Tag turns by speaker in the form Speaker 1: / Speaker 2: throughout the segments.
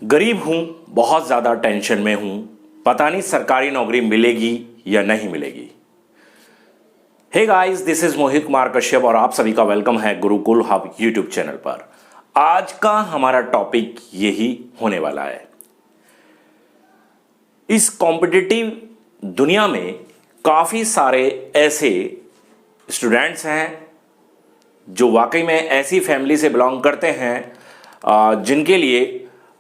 Speaker 1: गरीब हूं, बहुत ज़्यादा टेंशन में हूं, पता नहीं सरकारी नौकरी मिलेगी या नहीं मिलेगी। Hey guys, this is Mohit Kumar Kashyap और आप सभी का वेलकम है गुरुकुल हब यूट्यूब चैनल पर। आज का हमारा टॉपिक यही होने वाला है। इस कॉम्पिटिटिव दुनिया में काफ़ी सारे ऐसे स्टूडेंट्स हैं जो वाकई में ऐसी फैमिली से बिलोंग करते हैं जिनके लिए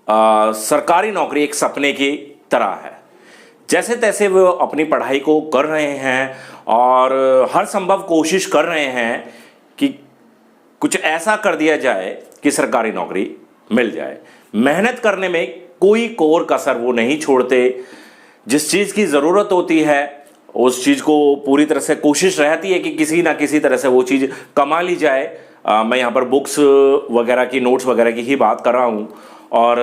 Speaker 1: सरकारी नौकरी एक सपने की तरह है। जैसे तैसे वो अपनी पढ़ाई को कर रहे हैं और हर संभव कोशिश कर रहे हैं कि कुछ ऐसा कर दिया जाए कि सरकारी नौकरी मिल जाए। मेहनत करने में कोई कोर कसर वो नहीं छोड़ते। जिस चीज़ की ज़रूरत होती है उस चीज़ को पूरी तरह से कोशिश रहती है कि किसी ना किसी तरह से वो चीज़ कमा ली जाए। मैं यहाँ पर बुक्स वगैरह की, नोट्स वगैरह की ही बात कर रहा हूँ और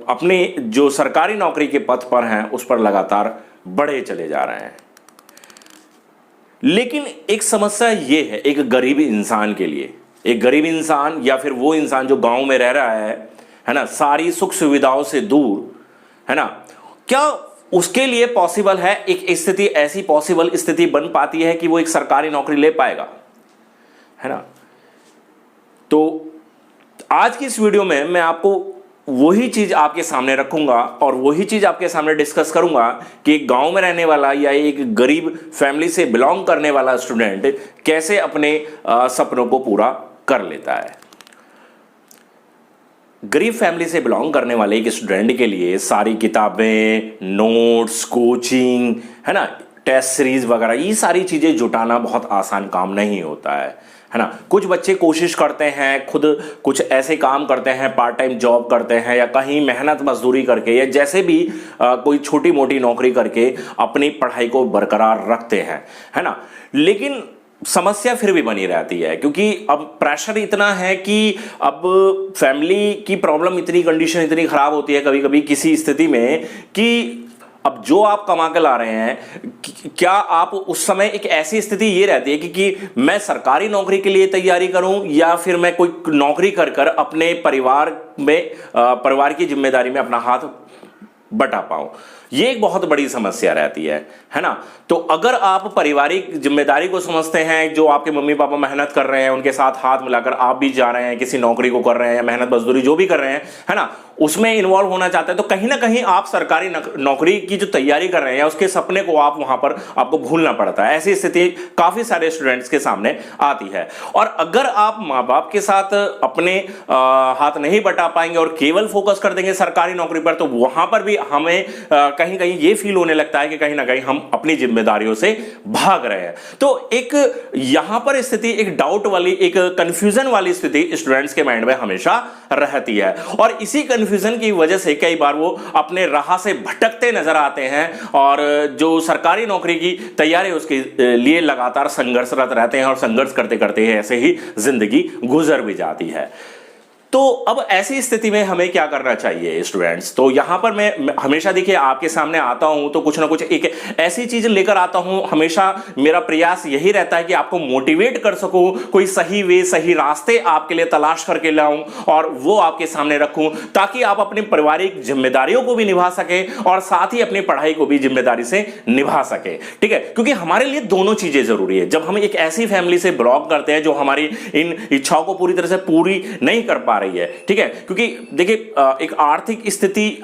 Speaker 1: अपनी जो सरकारी नौकरी के पथ पर हैं उस पर लगातार बढ़े चले जा रहे हैं। लेकिन एक समस्या ये है, एक गरीब इंसान के लिए, एक गरीब इंसान या फिर वो इंसान जो गांव में रह रहा है ना, सारी सुख सुविधाओं से दूर, है ना, क्या उसके लिए पॉसिबल है, एक स्थिति ऐसी पॉसिबल स्थिति बन पाती है कि वो एक सरकारी नौकरी ले पाएगा, है ना। तो आज की इस वीडियो में मैं आपको वही चीज आपके सामने रखूंगा और वही चीज आपके सामने डिस्कस करूंगा कि एक गांव में रहने वाला या एक गरीब फैमिली से बिलोंग करने वाला स्टूडेंट कैसे अपने सपनों को पूरा कर लेता है। गरीब फैमिली से बिलोंग करने वाले एक स्टूडेंट के लिए सारी किताबें, नोट्स, कोचिंग, है ना, टेस्ट सीरीज वगैरह, ये सारी चीज़ें जुटाना बहुत आसान काम नहीं होता है ना। कुछ बच्चे कोशिश करते हैं, खुद कुछ ऐसे काम करते हैं, पार्ट टाइम जॉब करते हैं या कहीं मेहनत मजदूरी करके या जैसे भी कोई छोटी मोटी नौकरी करके अपनी पढ़ाई को बरकरार रखते हैं, है ना। लेकिन समस्या फिर भी बनी रहती है क्योंकि अब प्रेशर इतना है कि अब फैमिली की प्रॉब्लम, इतनी कंडीशन इतनी खराब होती है कभी कभी किसी स्थिति में कि अब जो आप कमा के ला रहे हैं, क्या आप उस समय एक ऐसी स्थिति ये रहती है कि मैं सरकारी नौकरी के लिए तैयारी करूं या फिर मैं कोई नौकरी कर कर अपने परिवार में, परिवार की जिम्मेदारी में अपना हाथ बटा पाऊं। ये एक बहुत बड़ी समस्या रहती है ना। तो अगर आप पारिवारिक जिम्मेदारी को समझते हैं, जो आपके मम्मी पापा मेहनत कर रहे हैं उनके साथ हाथ मिलाकर आप भी जा रहे हैं, किसी नौकरी को कर रहे हैं या मेहनत मजदूरी जो भी कर रहे हैं, है ना, उसमें इन्वॉल्व होना चाहते हैं, तो कहीं ना कहीं आप सरकारी नौकरी की जो तैयारी कर रहे हैं उसके सपने को आप वहां पर आपको भूलना पड़ता है। ऐसी स्थिति काफी सारे स्टूडेंट्स के सामने आती है। और अगर आप माँ बाप के साथ अपने हाथ नहीं बटा पाएंगे और केवल फोकस कर देंगे सरकारी नौकरी पर, तो वहां पर भी हमें कहीं कहीं ये फील होने लगता है कि कहीं ना कहीं हम अपनी जिम्मेदारियों से भाग रहे हैं। तो एक यहां पर स्थिति, एक डाउट वाली, एक कंफ्यूजन वाली स्थिति स्टूडेंट्स के माइंड में हमेशा रहती है और इसी कंफ्यूजन की वजह से कई बार वो अपने राह से भटकते नजर आते हैं और जो सरकारी नौकरी की तैयारी उसके लिए लगातार संघर्षरत रहते हैं और संघर्ष करते करते ऐसे ही जिंदगी गुजर भी जाती है। तो अब ऐसी स्थिति में हमें क्या करना चाहिए स्टूडेंट्स? तो यहां पर मैं हमेशा, देखिए, आपके सामने आता हूं तो कुछ ना कुछ एक ऐसी चीज लेकर आता हूं। हमेशा मेरा प्रयास यही रहता है कि आपको मोटिवेट कर सकूं, कोई सही वे, सही रास्ते आपके लिए तलाश करके लाऊं और वो आपके सामने रखूं ताकि आप अपनी पारिवारिक जिम्मेदारियों को भी निभा सके और साथ ही अपनी पढ़ाई को भी जिम्मेदारी से निभा सके। ठीक है, क्योंकि हमारे लिए दोनों चीजें जरूरी है। जब हम एक ऐसी फैमिली से बिलोंग करते हैं जो हमारी इन इच्छाओं को पूरी तरह से पूरी नहीं कर पा रही है, ठीक है, क्योंकि देखिए एक आर्थिक स्थिति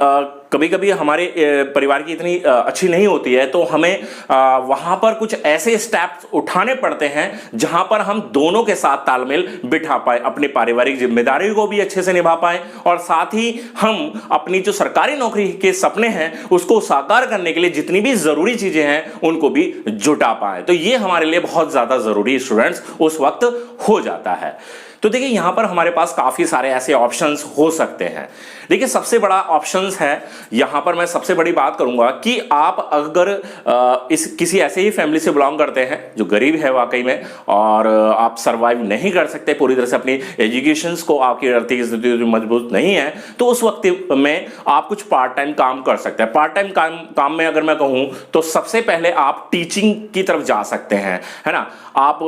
Speaker 1: कभी कभी हमारे परिवार की इतनी अच्छी नहीं होती है, तो हमें वहां पर कुछ ऐसे स्टेप्स उठाने पड़ते हैं जहां पर हम दोनों के साथ तालमेल बिठा पाए, अपनी पारिवारिक जिम्मेदारी को भी अच्छे से निभा पाए और साथ ही हम अपनी जो सरकारी नौकरी के सपने हैं उसको साकार करने के लिए जितनी भी जरूरी चीजें हैं उनको भी जुटा पाए। तो ये हमारे लिए बहुत ज्यादा जरूरी स्टूडेंट्स उस वक्त हो जाता है। तो देखिए यहां पर हमारे पास काफी सारे ऐसे ऑप्शंस हो सकते हैं। देखिए सबसे बड़ा ऑप्शंस है, यहां पर मैं सबसे बड़ी बात करूंगा कि आप अगर इस किसी ऐसे ही फैमिली से बिलोंग करते हैं जो गरीब है वाकई में और आप सरवाइव नहीं कर सकते पूरी तरह से अपनी एजुकेशंस को, आपकी आर्थिक स्थिति मजबूत नहीं है, तो उस वक्त में आप कुछ पार्ट टाइम काम कर सकते हैं। पार्ट टाइम काम में अगर मैं कहूं तो सबसे पहले आप टीचिंग की तरफ जा सकते हैं, है ना। आप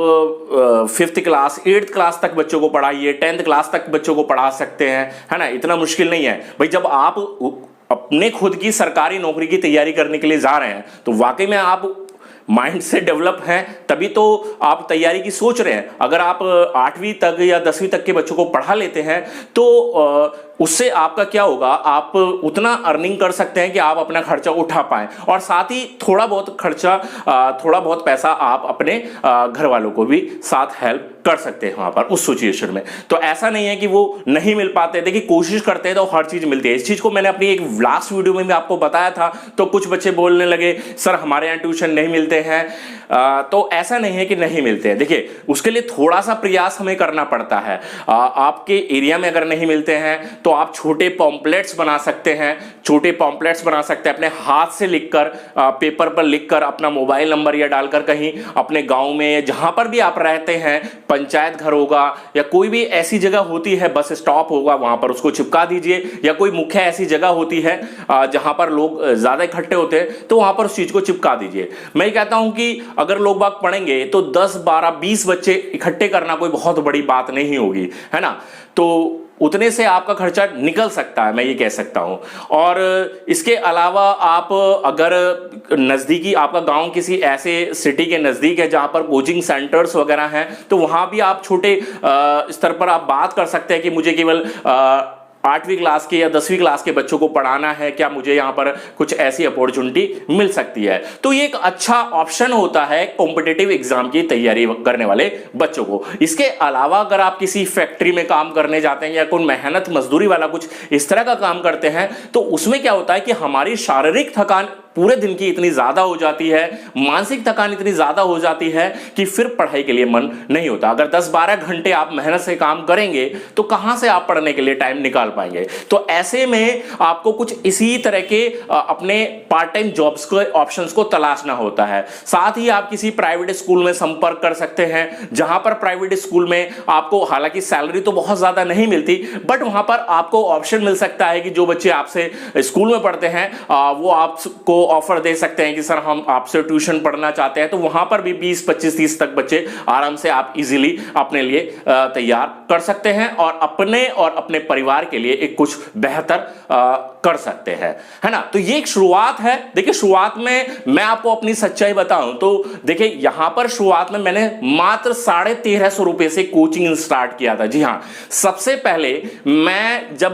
Speaker 1: 5th क्लास 8th क्लास तक बच्चों को को पढ़ाइए, 10th क्लास तक बच्चों को पढ़ा सकते हैं, है ना, इतना मुश्किल नहीं है भाई। जब आप अपने खुद की सरकारी नौकरी की तैयारी करने के लिए जा रहे हैं तो वाकई में आप माइंड से डेवलप हैं, तभी तो आप तैयारी की सोच रहे हैं। अगर आप 8वीं तक या 10वीं तक के बच्चों को पढ़ा लेते हैं तो उससे आपका क्या होगा, आप उतना अर्निंग कर सकते हैं कि आप अपना खर्चा उठा पाएं, और साथ ही थोड़ा बहुत खर्चा, थोड़ा बहुत पैसा आप अपने घर वालों को भी साथ हेल्प कर सकते हैं वहां पर उस सिचुएशन में। तो ऐसा नहीं है कि वो नहीं मिल पाते, देखिए कोशिश करते हैं तो हर चीज मिलती है। इस चीज को मैंने अपनी एक लास्ट वीडियो में भी आपको बताया था, तो कुछ बच्चे बोलने लगे सर हमारे यहाँ ट्यूशन नहीं मिलते हैं। तो ऐसा नहीं है कि नहीं मिलते हैं, देखिए उसके लिए थोड़ा सा प्रयास हमें करना पड़ता है। आपके एरिया में अगर नहीं मिलते हैं तो आप छोटे पॉम्पलेट्स बना सकते हैं, छोटे पॉम्पलेट्स बना सकते हैं अपने हाथ से लिखकर, पेपर पर लिखकर, अपना मोबाइल नंबर या डालकर कहीं अपने गांव में जहां पर भी आप रहते हैं, पंचायत घर होगा या कोई भी ऐसी जगह होती है, बस स्टॉप होगा, वहां पर उसको चिपका दीजिए, या कोई मुख्य ऐसी जगह होती है जहां पर लोग ज्यादा इकट्ठे होते हैं तो वहां पर उस चीज को चिपका दीजिए। मैं कहता हूं कि अगर लोग बाग पढ़ेंगे तो 10 12 20 बच्चे इकट्ठे करना कोई बहुत बड़ी बात नहीं होगी, है ना, तो उतने से आपका खर्चा निकल सकता है, मैं ये कह सकता हूं। और इसके अलावा आप अगर नज़दीकी आपका गांव किसी ऐसे सिटी के नज़दीक है जहां पर कोचिंग सेंटर्स वगैरह हैं, तो वहां भी आप छोटे स्तर पर आप बात कर सकते हैं कि मुझे केवल 8वीं क्लास के या 10वीं क्लास के बच्चों को पढ़ाना है, क्या मुझे यहाँ पर कुछ ऐसी अपॉर्चुनिटी मिल सकती है। तो ये एक अच्छा ऑप्शन होता है कॉम्पिटिटिव एग्जाम की तैयारी करने वाले बच्चों को। इसके अलावा अगर आप किसी फैक्ट्री में काम करने जाते हैं या कोई मेहनत मजदूरी वाला कुछ इस तरह का काम करते हैं, तो उसमें क्या होता है कि हमारी शारीरिक थकान पूरे दिन की इतनी ज्यादा हो जाती है, मानसिक थकान इतनी ज्यादा हो जाती है कि फिर पढ़ाई के लिए मन नहीं होता। अगर 10-12 घंटे आप मेहनत से काम करेंगे तो कहां से आप पढ़ने के लिए टाइम निकाल पाएंगे। तो ऐसे में आपको कुछ इसी तरह के अपने पार्ट टाइम जॉब्स के ऑप्शंस को तलाशना होता है। साथ ही आप किसी प्राइवेट स्कूल में संपर्क कर सकते हैं, जहां पर प्राइवेट स्कूल में आपको हालांकि सैलरी तो बहुत ज्यादा नहीं मिलती, बट वहां पर आपको ऑप्शन मिल सकता है कि जो बच्चे आपसे स्कूल में पढ़ते हैं वो आपको ऑफर दे सकते हैं कि सर हम आपसे ट्यूशन पढ़ना चाहते हैं। तो वहां पर भी 20 25 30 तक बच्चे आराम से आप इजीली अपने लिए तैयार कर सकते हैं और अपने परिवार के लिए एक कुछ बेहतर कर सकते हैं, है ना। तो ये एक शुरुआत है। देखिए शुरुआत में मैं आपको अपनी सच्चाई बताऊं तो देखिए यहां पर शुरुआत में मैंने मात्र 1350 रुपए से कोचिंग स्टार्ट किया था। जी हां, सबसे पहले मैं जब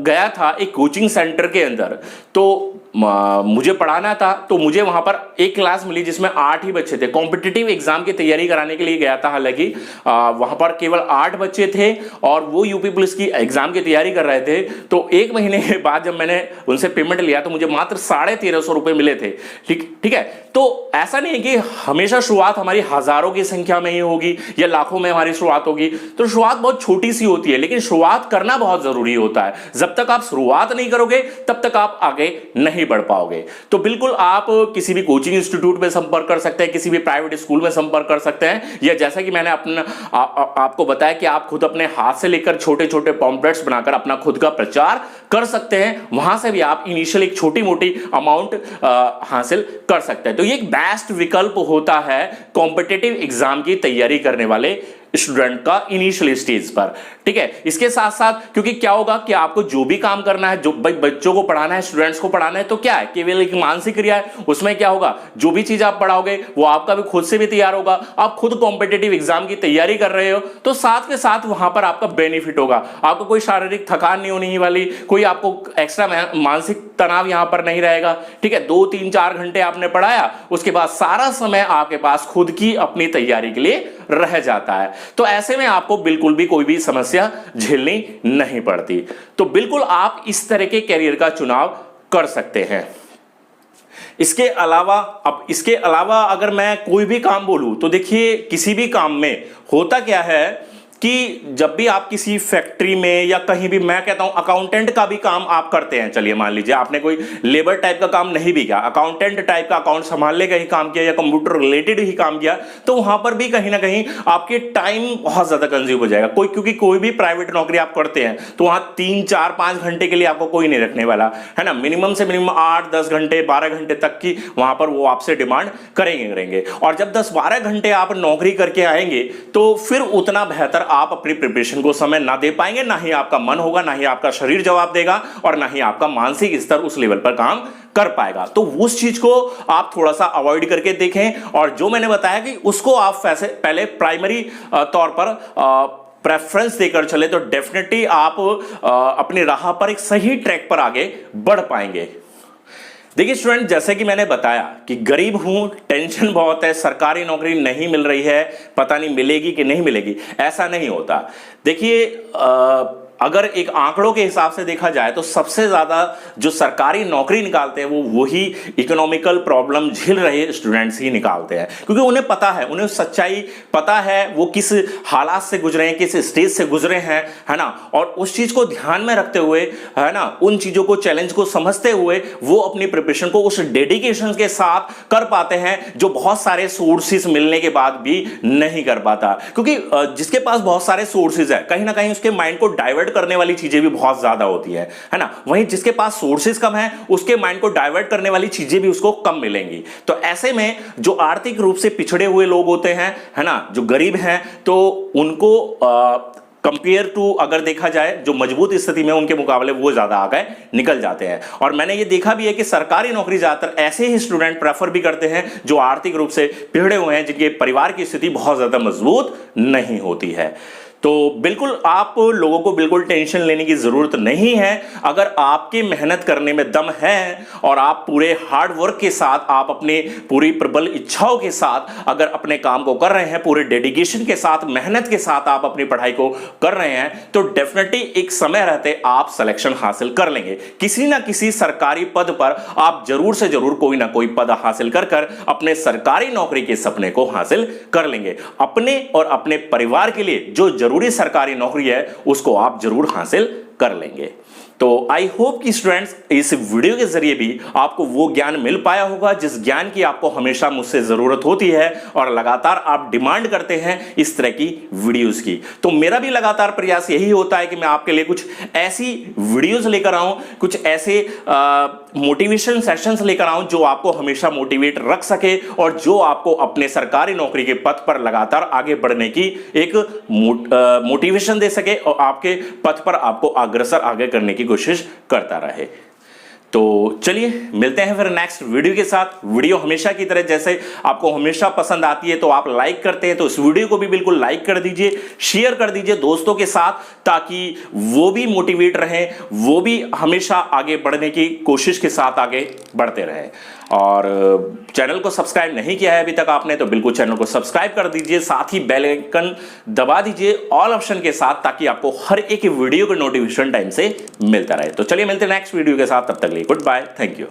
Speaker 1: गया था एक कोचिंग सेंटर के अंदर तो मुझे पढ़ाना था, तो मुझे वहां पर एक क्लास मिली जिसमें 8 ही बच्चे थे। कॉम्पिटिटिव एग्जाम की तैयारी कराने के लिए गया था, हालांकि वहां पर केवल 8 बच्चे थे और वो यूपी पुलिस की एग्जाम की तैयारी कर रहे थे। तो एक महीने के बाद जब मैंने उनसे पेमेंट लिया तो मुझे मात्र 1350 रुपए मिले थे। ठीक है, तो ऐसा नहीं है कि हमेशा शुरुआत हमारी हजारों की संख्या में ही होगी या लाखों में हमारी शुरुआत होगी। तो शुरुआत बहुत छोटी सी होती है, लेकिन शुरुआत करना बहुत जरूरी होता है। जब तक आप शुरुआत नहीं करोगे तब तक आप आगे नहीं बढ़ पाओगे। तो बिल्कुल आप किसी भी कोचिंग इंस्टीट्यूट में संपर्क कर सकते हैं, किसी भी प्राइवेट स्कूल में संपर्क कर सकते हैं, या जैसा कि मैंने आपको बताया कि आप खुद अपने हाथ से लेकर छोटे छोटे पॉम्पलेट्स बनाकर अपना खुद का प्रचार कर सकते हैं। वहां से भी आप इनिशियल एक छोटी मोटी अमाउंट हासिल कर सकते हैं। तो ये एक बेस्ट विकल्प होता है कॉम्पिटिटिव एग्जाम की तैयारी करने वाले स्टूडेंट का इनिशियल स्टेज पर। ठीक है, इसके साथ साथ क्योंकि क्या होगा कि आपको जो भी काम करना है, जो बच्चों को पढ़ाना है, स्टूडेंट्स को पढ़ाना है, तो क्या है केवल एक मानसिक क्रिया है। उसमें क्या होगा, जो भी चीज आप पढ़ाओगे वो आपका भी खुद से भी तैयार होगा। आप खुद कॉम्पिटिटिव एग्जाम की तैयारी कर रहे हो तो साथ के साथ वहां पर आपका बेनिफिट होगा। आपको कोई शारीरिक थकान नहीं होने वाली, कोई आपको एक्स्ट्रा मानसिक तनाव यहां पर नहीं रहेगा। ठीक है, 2 3 4 घंटे आपने पढ़ाया, उसके बाद सारा समय आपके पास खुद की अपनी तैयारी के लिए रह जाता है। तो ऐसे में आपको बिल्कुल भी कोई भी समस्या झेलनी नहीं पड़ती। तो बिल्कुल आप इस तरह के कैरियर का चुनाव कर सकते हैं। इसके अलावा अगर मैं कोई भी काम बोलूं तो देखिए किसी भी काम में होता क्या है कि जब भी आप किसी फैक्ट्री में या कहीं भी, मैं कहता हूं अकाउंटेंट का भी काम आप करते हैं, चलिए मान लीजिए आपने कोई लेबर टाइप का काम नहीं भी किया, अकाउंटेंट टाइप का अकाउंट संभालने का ही काम किया या कंप्यूटर रिलेटेड ही काम किया, तो वहां पर भी कहीं ना कहीं आपके टाइम बहुत ज्यादा कंज्यूम हो जाएगा। क्योंकि कोई भी प्राइवेट नौकरी आप करते हैं तो वहां 3 4 5 घंटे के लिए आपको कोई नहीं रखने वाला, है ना। मिनिमम से मिनिमम 8 10 घंटे 12 घंटे तक की वहां पर वो आपसे डिमांड करेंगे। और जब 10 12 घंटे आप नौकरी करके आएंगे तो फिर उतना बेहतर आप अपनी प्रिपरेशन को समय ना दे पाएंगे, ना ही आपका मन होगा, ना ही आपका शरीर जवाब देगा और ना ही आपका मानसिक स्तर उस लेवल पर काम कर पाएगा। तो उस चीज को आप थोड़ा सा अवॉइड करके देखें और जो मैंने बताया कि उसको आप पहले प्राइमरी तौर पर प्रेफरेंस देकर चले तो डेफिनेटली आप अपनी राह पर एक सही ट्रैक पर आगे बढ़ पाएंगे। देखिए स्टूडेंट, जैसे कि मैंने बताया कि गरीब हूं, टेंशन बहुत है, सरकारी नौकरी नहीं मिल रही है, पता नहीं मिलेगी कि नहीं मिलेगी, ऐसा नहीं होता। देखिए अगर एक आंकड़ों के हिसाब से देखा जाए तो सबसे ज्यादा जो सरकारी नौकरी निकालते हैं वो वही इकोनॉमिकल प्रॉब्लम झेल रहे स्टूडेंट्स ही निकालते हैं, क्योंकि उन्हें पता है, उन्हें सच्चाई पता है, वो किस हालात से गुजरे हैं, किस स्टेज से गुजरे हैं, है ना। और उस चीज को ध्यान में रखते हुए, है ना, उन चीजों को, चैलेंज को समझते हुए वो अपनी प्रिपरेशन को उस डेडिकेशन के साथ कर पाते हैं जो बहुत सारे सोर्सेज मिलने के बाद भी नहीं कर पाता। क्योंकि जिसके पास बहुत सारे सोर्सेज है, कहीं ना कहीं उसके माइंड को डाइवर्ट करने वाली चीजें भी बहुत ज्यादा होती है ना। वहीं जिसके पास सोर्सेज कम है, उसके माइंड को डाइवर्ट करने वाली चीजें भी उसको कम मिलेंगी। तो ऐसे में जो आर्थिक रूप से पिछड़े हुए लोग होते हैं, है ना, जो गरीब हैं, तो उनको कंपेयर टू अगर देखा जाए जो मजबूत स्थिति में, उनके मुकाबले वो ज्यादा आगे निकल जाते हैं। और मैंने ये देखा भी है कि सरकारी नौकरी ज्यादातर ऐसे ही स्टूडेंट प्रेफर भी करते हैं जो आर्थिक रूप से पिछड़े हुए हैं, जिनके परिवार की स्थिति बहुत ज्यादा मजबूत नहीं होती है। तो बिल्कुल आप लोगों को बिल्कुल टेंशन लेने की जरूरत नहीं है। अगर आपके मेहनत करने में दम है और आप पूरे हार्ड वर्क के साथ, आप अपने पूरी प्रबल इच्छाओं के साथ अगर अपने काम को कर रहे हैं, पूरे डेडिकेशन के साथ, मेहनत के साथ आप अपनी पढ़ाई को कर रहे हैं, तो डेफिनेटली एक समय रहते आप सिलेक्शन हासिल कर लेंगे। किसी ना किसी सरकारी पद पर आप जरूर से जरूर कोई ना कोई पद हासिल कर कर अपने सरकारी नौकरी के सपने को हासिल कर लेंगे। अपने और अपने परिवार के लिए जो जरूरी सरकारी नौकरी है उसको आप जरूर हासिल कर लेंगे। तो आई होप कि स्टूडेंट्स इस वीडियो के जरिए भी आपको वो ज्ञान मिल पाया होगा जिस ज्ञान की आपको हमेशा मुझसे जरूरत होती है और लगातार आप डिमांड करते हैं इस तरह की वीडियोस की। तो मेरा भी लगातार प्रयास यही होता है कि मैं आपके लिए कुछ ऐसी वीडियोस लेकर आऊं, कुछ ऐसे मोटिवेशन सेशंस लेकर आऊं जो आपको हमेशा मोटिवेट रख सके और जो आपको अपने सरकारी नौकरी के पथ पर लगातार आगे बढ़ने की एक मोटिवेशन दे सके और आपके पथ पर आपको अग्रसर आगे करने की कोशिश करता रहे। तो चलिए मिलते हैं फिर नेक्स्ट वीडियो के साथ। वीडियो हमेशा की तरह जैसे आपको हमेशा पसंद आती है तो आप लाइक करते हैं, तो इस वीडियो को भी बिल्कुल लाइक कर दीजिए, शेयर कर दीजिए दोस्तों के साथ, ताकि वो भी मोटिवेट रहें, वो भी हमेशा आगे बढ़ने की कोशिश के साथ आगे बढ़ते रहें। और चैनल को सब्सक्राइब नहीं किया है अभी तक आपने तो बिल्कुल चैनल को सब्सक्राइब कर दीजिए, साथ ही बेल आइकन दबा दीजिए ऑल ऑप्शन के साथ, ताकि आपको हर एक वीडियो का नोटिफिकेशन टाइम से मिलता रहे। तो चलिए मिलते हैं नेक्स्ट वीडियो के साथ, तब तक के लिए गुड बाय, थैंक यू।